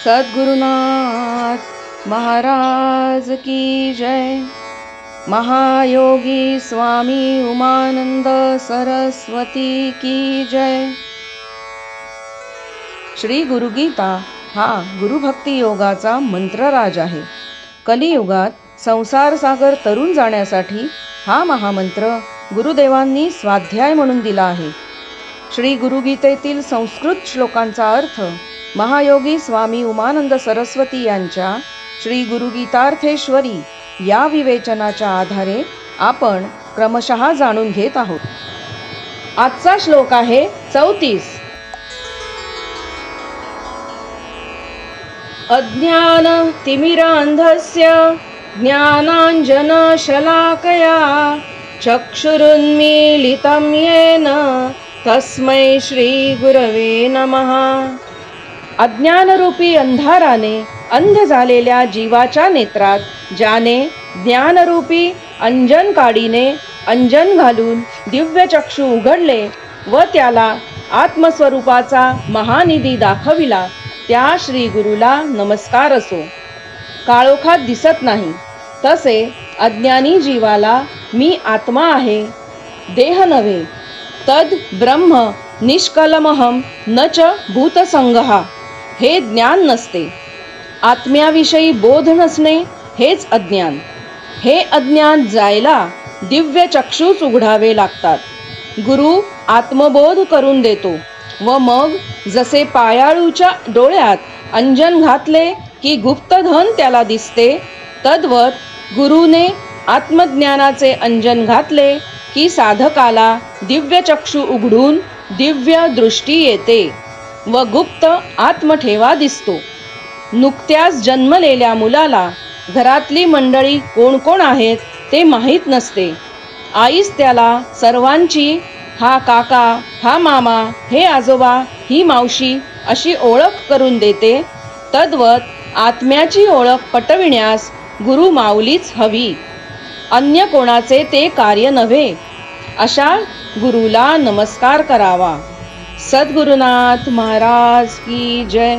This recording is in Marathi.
सद्गुरुनाथ महाराज की जय। महायोगी स्वामी उमानंद सरस्वती की जय। श्री गुरुगीता हा गुरुभक्ती योगाचा मंत्रराज आहे। कलियुगात संसार सागर तरुण जाण्यासाठी हा महामंत्र गुरुदेवांनी स्वाध्याय म्हणून दिला आहे। श्री गुरुगीतेतील संस्कृत श्लोकांचा अर्थ महायोगी स्वामी उमानंद सरस्वती यांच्या श्री गुरुगीतार्थेश्वरी या विवेचनाच्या आधारे आपण क्रमशः जाणून घेत आहोत। आजचा श्लोक आहे 34। अज्ञान तिमिरांधस्य ज्ञानांजनशलाकया चक्षुरुन्मीलितं येन तस्मै श्री गुरवे नमः। अज्ञानरूपी अंधाराने अंध झालेल्या जीवाच्या नेत्रात ज्याने ज्ञानरूपी अंजन काडीने अंजन घालून दिव्य चक्षु उघडले व त्याला आत्मस्वरूपाचा महानिधी दाखविला, त्या श्री गुरुला नमस्कार असो। काळोखात दिसत नाही तसे अज्ञानी जीवाला मी आत्मा आहे, देह नव्हे, तद ब्रह्म निष्कलमहम न च भूतसंगहा हे ज्ञान नसते। आत्म्याविषयी बोध नसणे हेच अज्ञान। हे अज्ञान जायला दिव्य चक्षुच उघडावे लागतात। गुरु आत्मबोध करून देतो व मग जसे पायाळूच्या डोळ्यात अंजन घातले की गुप्तधन त्याला दिसते, तद्वत गुरुने आत्मज्ञानाचे अंजन घातले की साधकाला दिव्य चक्षु उघडून दिव्य दृष्टी येते व गुप्त आत्मठेवा दिसतो। नुकत्याच जन्मलेल्या मुलाला घरातली मंडळी कोण कोण आहेत ते माहीत नसते। आईच त्याला सर्वांची हा काका, हा मामा, हे आजोबा, ही मावशी अशी ओळख करून देते। तद्वत आत्म्याची ओळख पटविण्यास गुरु माऊलीच हवी, अन्य कोणाचे ते कार्य नव्हे। अशा गुरुला नमस्कार करावा। सद्गुरुनाथ महाराज की जय।